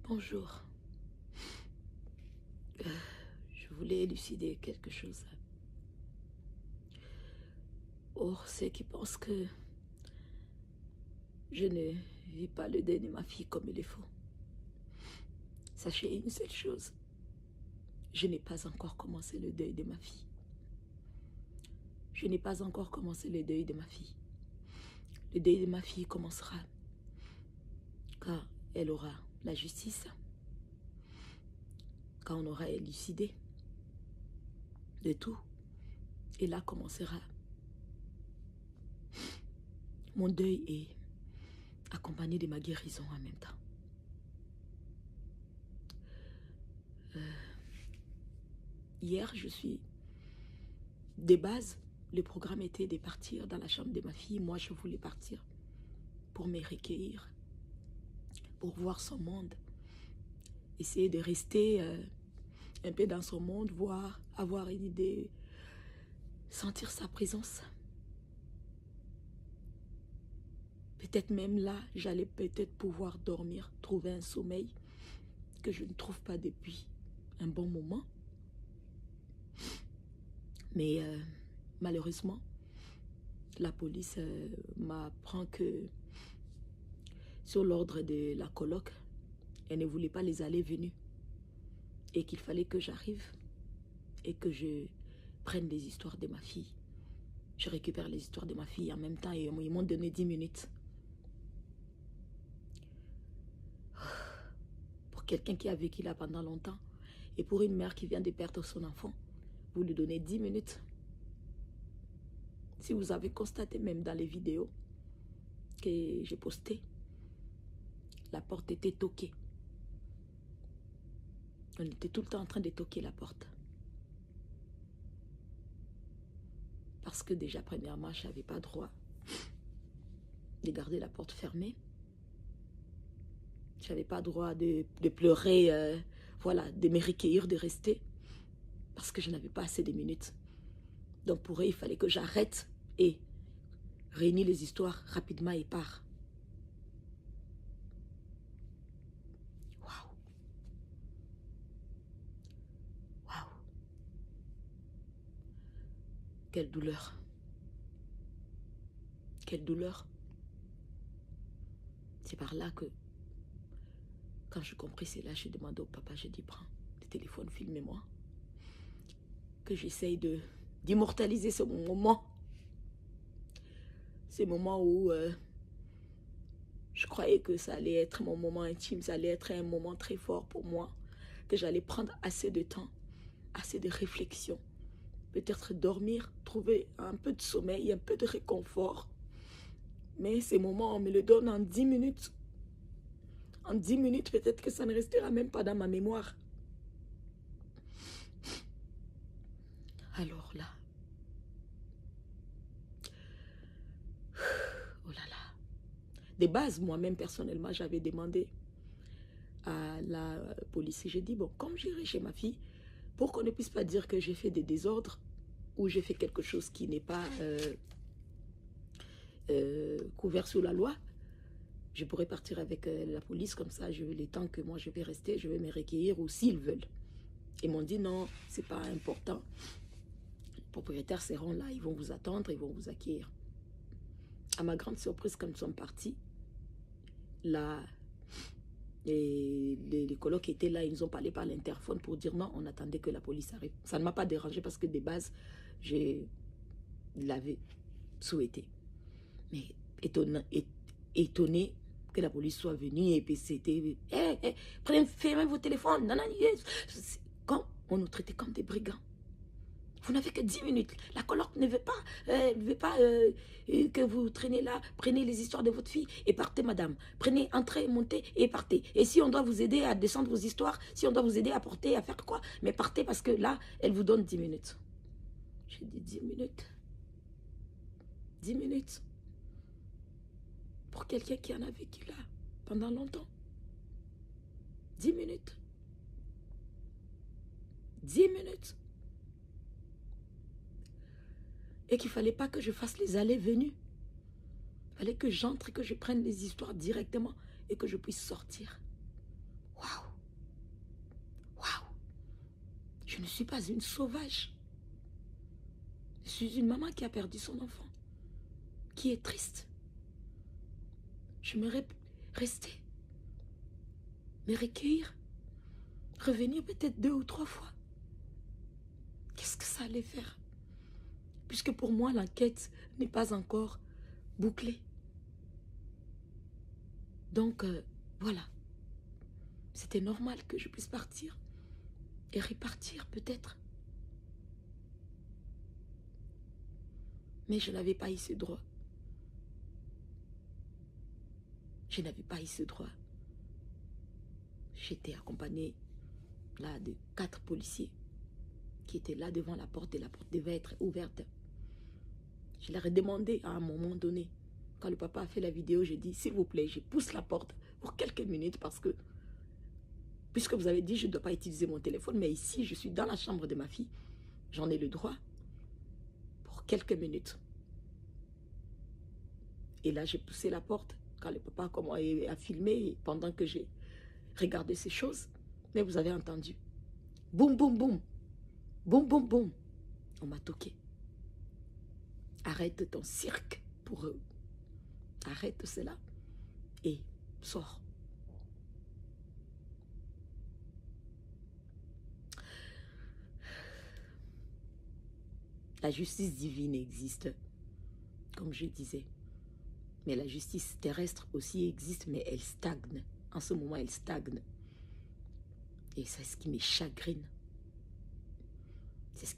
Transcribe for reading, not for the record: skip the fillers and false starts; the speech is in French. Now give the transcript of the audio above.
Bonjour. Je voulais élucider quelque chose. Pour ceux qui pensent que je ne vis pas le deuil de ma fille comme il le faut, sachez une seule chose. Je n'ai pas encore commencé le deuil de ma fille. Je n'ai pas encore commencé le deuil de ma fille. Le deuil de ma fille commencera quand elle aura la justice, quand on aura élucidé de tout. Et là commencera mon deuil et accompagné de ma guérison en même temps. Hier, de base, le programme était de partir dans la chambre de ma fille. Moi, je voulais partir pour me recueillir, pour voir son monde, essayer de rester un peu dans son monde, voir, avoir une idée, sentir sa présence. Peut-être même là, j'allais peut-être pouvoir dormir, trouver un sommeil que je ne trouve pas depuis un bon moment. Mais malheureusement, la police m'apprend que sur l'ordre de la coloc, elle ne voulait pas les allées-venues et qu'il fallait que j'arrive et que je prenne les histoires de ma fille. Je récupère les histoires de ma fille en même temps et ils m'ont donné 10 minutes. Pour quelqu'un qui a vécu là pendant longtemps et pour une mère qui vient de perdre son enfant, vous lui donnez 10 minutes. Si vous avez constaté même dans les vidéos que j'ai postées, la porte était toquée. On était tout le temps en train de toquer la porte. Parce que déjà, premièrement, je n'avais pas droit de garder la porte fermée. Je n'avais pas droit de pleurer, voilà, de me recueillir, de rester. Parce que je n'avais pas assez de minutes. Donc pour eux, il fallait que j'arrête et réunir les histoires rapidement et part. Waouh. Waouh. Quelle douleur. Quelle douleur. C'est par là que, quand je compris cela, je demandé au papa, je dis, prends le téléphone, filmez-moi. Que j'essaye d'immortaliser ce moment. Ces moments où je croyais que ça allait être mon moment intime, ça allait être un moment très fort pour moi, que j'allais prendre assez de temps, assez de réflexion, peut-être dormir, trouver un peu de sommeil, un peu de réconfort. Mais ces moments, on me le donne en 10 minutes. En 10 minutes, peut-être que ça ne restera même pas dans ma mémoire. Alors là, oh là là. De base, moi-même, personnellement, j'avais demandé à la police. J'ai dit, bon, comme j'irai chez ma fille, pour qu'on ne puisse pas dire que j'ai fait des désordres ou j'ai fait quelque chose qui n'est pas couvert sous la loi, je pourrais partir avec la police, comme ça, les temps que moi je vais rester, je vais me recueillir ou s'ils veulent. Ils m'ont dit non, c'est pas important. Les propriétaires seront là, ils vont vous attendre, ils vont vous accueillir. À ma grande surprise, quand nous sommes partis, là, les colocs étaient là, ils nous ont parlé par l'interphone pour dire non, on attendait que la police arrive. Ça ne m'a pas dérangé parce que de base, je l'avais souhaité. Mais étonné que la police soit venue et puis c'était fermez vos téléphones. Non, non, quand on nous traitait comme des brigands. Vous n'avez que 10 minutes. La coloc ne veut pas, que vous traînez là. Prenez les histoires de votre fille et partez, madame. Prenez, entrez, montez et partez. Et si on doit vous aider à descendre vos histoires, si on doit vous aider à porter, à faire quoi, mais partez parce que là, elle vous donne 10 minutes. J'ai dit 10 minutes. 10 minutes. Pour quelqu'un qui en a vécu là pendant longtemps. 10 minutes. 10 minutes. Et qu'il ne fallait pas que je fasse les allées-venues. Il fallait que j'entre et que je prenne les histoires directement et que je puisse sortir. Waouh! Je ne suis pas une sauvage. Je suis une maman qui a perdu son enfant, qui est triste. J'aimerais rester, me recueillir, revenir peut-être 2 ou 3 fois. Qu'est-ce que ça allait faire? Puisque pour moi, l'enquête n'est pas encore bouclée. Donc, voilà. C'était normal que je puisse partir et repartir peut-être. Mais je n'avais pas eu ce droit. Je n'avais pas eu ce droit. J'étais accompagnée là de 4 policiers qui étaient là devant la porte et la porte devait être ouverte. Je leur ai demandé à un moment donné, quand le papa a fait la vidéo, j'ai dit, s'il vous plaît, je pousse la porte pour quelques minutes parce que, puisque vous avez dit, je ne dois pas utiliser mon téléphone, mais ici, je suis dans la chambre de ma fille, j'en ai le droit pour quelques minutes. Et là, j'ai poussé la porte quand le papa a filmé pendant que j'ai regardé ces choses. Mais vous avez entendu. Boum, boum, boum. Boum, boum, boum. On m'a toqué. Arrête ton cirque pour eux. Arrête cela et sors. La justice divine existe, comme je disais. Mais la justice terrestre aussi existe, mais elle stagne. En ce moment, elle stagne. Et c'est ce qui me chagrine.